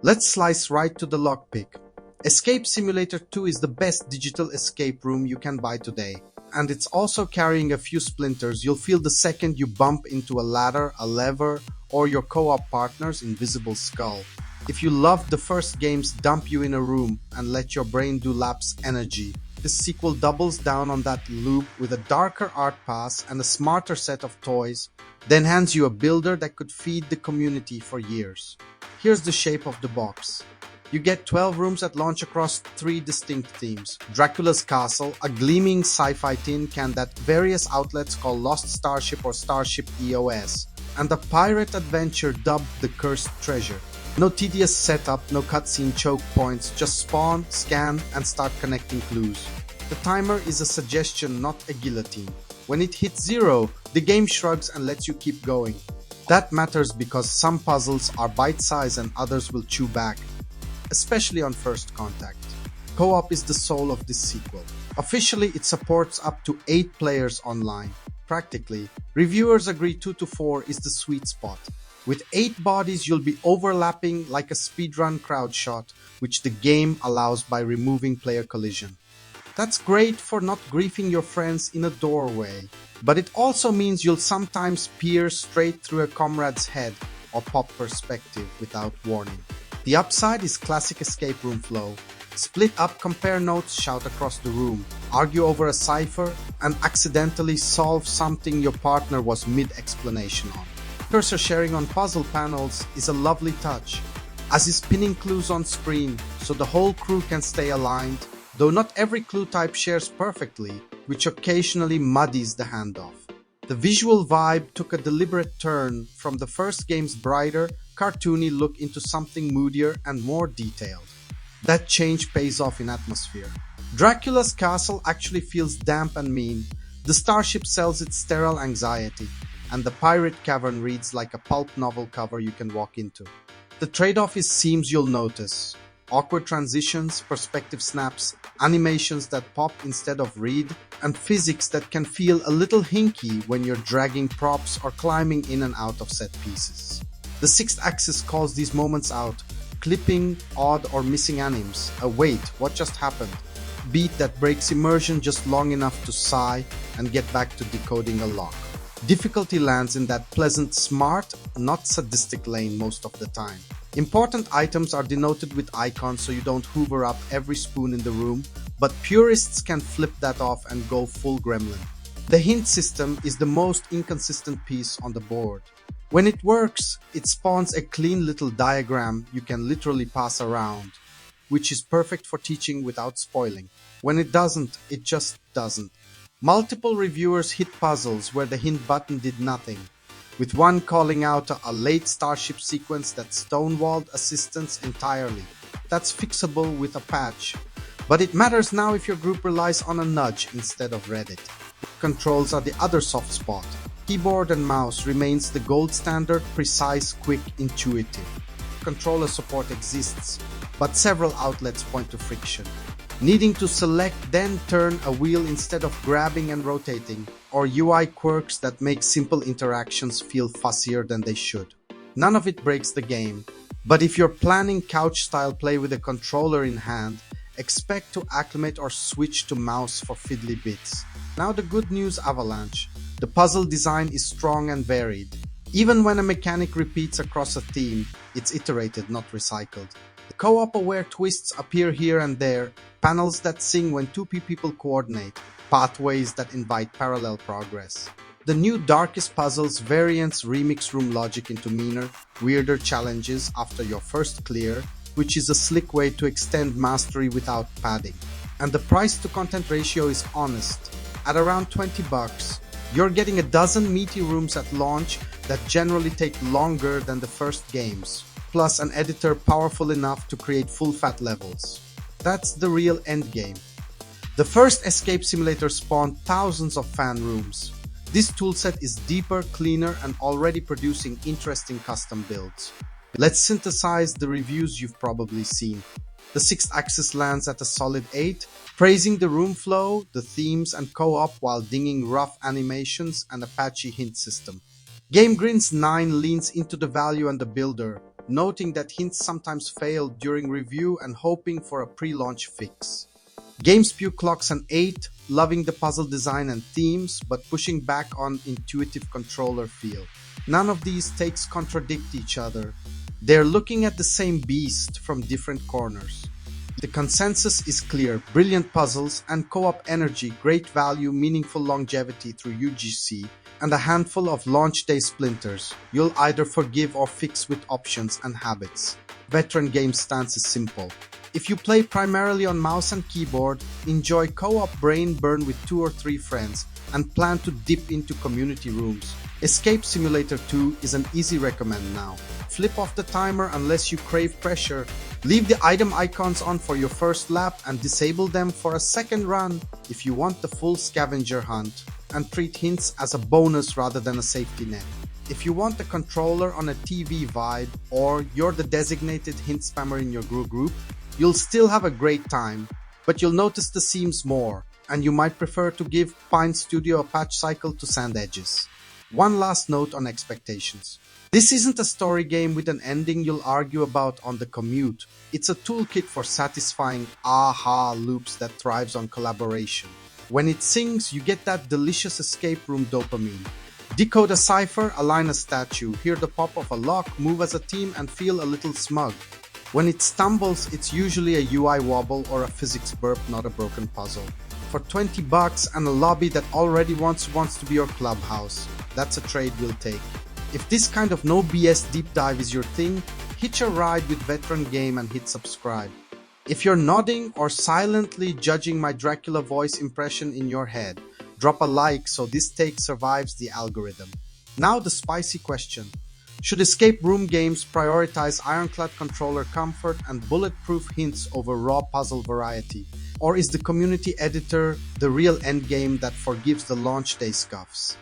Let's slice right to the lockpick. Escape Simulator 2 is the best digital escape room you can buy today. And it's also carrying a few splinters you'll feel the second you bump into a ladder, a lever, or your co-op partner's invisible skull. If you loved the first games dump you in a room and let your brain do laps energy, this sequel doubles down on that loop with a darker art pass and a smarter set of toys, then hands you a builder that could feed the community for years. Here's the shape of the box. You get 12 rooms at launch across 3 distinct themes. Dracula's castle, a gleaming sci-fi tin can that various outlets call Lost Starship or Starship EOS, and a pirate adventure dubbed The Cursed Treasure. No tedious setup, no cutscene choke points, just spawn, scan, and start connecting clues. The timer is a suggestion, not a guillotine. When it hits 0, the game shrugs and lets you keep going. That matters because some puzzles are bite-sized and others will chew back, especially on first contact. Co-op is the soul of this sequel. Officially, it supports up to 8 players online. Practically, reviewers agree 2 to 4 is the sweet spot. With 8 bodies, you'll be overlapping like a speedrun crowd shot, which the game allows by removing player collision. That's great for not griefing your friends in a doorway, but it also means you'll sometimes peer straight through a comrade's head or pop perspective without warning. The upside is classic escape room flow. Split up, compare notes, shout across the room, argue over a cipher, and accidentally solve something your partner was mid-explanation on. Cursor sharing on puzzle panels is a lovely touch, as is pinning clues on screen so the whole crew can stay aligned, though not every clue type shares perfectly, which occasionally muddies the handoff. The visual vibe took a deliberate turn from the first game's brighter, cartoony look into something moodier and more detailed. That change pays off in atmosphere. Dracula's castle actually feels damp and mean, the Starship sells its sterile anxiety, and the pirate cavern reads like a pulp novel cover you can walk into. The trade-off is seams you'll notice. Awkward transitions, perspective snaps, animations that pop instead of read, and physics that can feel a little hinky when you're dragging props or climbing in and out of set pieces. The sixth axis calls these moments out, clipping, odd or missing animes, a wait, what just happened, beat that breaks immersion just long enough to sigh and get back to decoding a lock. Difficulty lands in that pleasant, smart, not sadistic lane most of the time. Important items are denoted with icons so you don't hoover up every spoon in the room, but purists can flip that off and go full gremlin. The hint system is the most inconsistent piece on the board. When it works, it spawns a clean little diagram you can literally pass around, which is perfect for teaching without spoiling. When it doesn't, it just doesn't. Multiple reviewers hit puzzles where the hint button did nothing, with one calling out a late Starship sequence that stonewalled assistance entirely. That's fixable with a patch, but it matters now if your group relies on a nudge instead of Reddit. Controls are the other soft spot. Keyboard and mouse remains the gold standard, precise, quick, intuitive. Controller support exists, but several outlets point to friction. Needing to select then turn a wheel instead of grabbing and rotating, or UI quirks that make simple interactions feel fussier than they should. None of it breaks the game, but if you're planning couch-style play with a controller in hand, expect to acclimate or switch to mouse for fiddly bits. Now the good news avalanche. The puzzle design is strong and varied. Even when a mechanic repeats across a theme, it's iterated, not recycled. The co-op-aware twists appear here and there, panels that sing when 2 people coordinate, pathways that invite parallel progress. The new darkest puzzles variants remix room logic into meaner, weirder challenges after your first clear, which is a slick way to extend mastery without padding. And the price-to-content ratio is honest. At around $20, you're getting a dozen meaty rooms at launch that generally take longer than the first games, plus an editor powerful enough to create full-fat levels. That's the real endgame. The first Escape Simulator spawned thousands of fan rooms. This toolset is deeper, cleaner, and already producing interesting custom builds. Let's synthesize the reviews you've probably seen. The sixth axis lands at a solid 8, praising the room flow, the themes, and co-op while dinging rough animations and a patchy hint system. Game Grins 9 leans into the value and the builder, noting that hints sometimes fail during review and hoping for a pre-launch fix. GameSpew clocks an 8, loving the puzzle design and themes, but pushing back on intuitive controller feel. None of these takes contradict each other. They're looking at the same beast from different corners. The consensus is clear: brilliant puzzles and co-op energy, great value, meaningful longevity through UGC, and a handful of launch day splinters you'll either forgive or fix with options and habits. Veteran Games' stance is simple. If you play primarily on mouse and keyboard, enjoy co-op brain burn with 2 or 3 friends, and plan to dip into community rooms, Escape Simulator 2 is an easy recommend now. Flip off the timer unless you crave pressure, leave the item icons on for your first lap and disable them for a second run if you want the full scavenger hunt, and treat hints as a bonus rather than a safety net. If you want the controller on a TV vibe, or you're the designated hint spammer in your group, you'll still have a great time, but you'll notice the seams more, and you might prefer to give Pine Studio a patch cycle to sand edges. One last note on expectations. This isn't a story game with an ending you'll argue about on the commute. It's a toolkit for satisfying aha loops that thrives on collaboration. When it sings, you get that delicious escape room dopamine. Decode a cipher, align a statue, hear the pop of a lock, move as a team, and feel a little smug. When it stumbles, it's usually a UI wobble or a physics burp, not a broken puzzle. For $20 and a lobby that already wants to be your clubhouse, that's a trade we'll take. If this kind of no BS deep dive is your thing, hitch a ride with Veteran Game and hit subscribe. If you're nodding or silently judging my Dracula voice impression in your head, drop a like so this take survives the algorithm. Now the spicy question. Should escape room games prioritize ironclad controller comfort and bulletproof hints over raw puzzle variety? Or is the community editor the real endgame that forgives the launch day scuffs?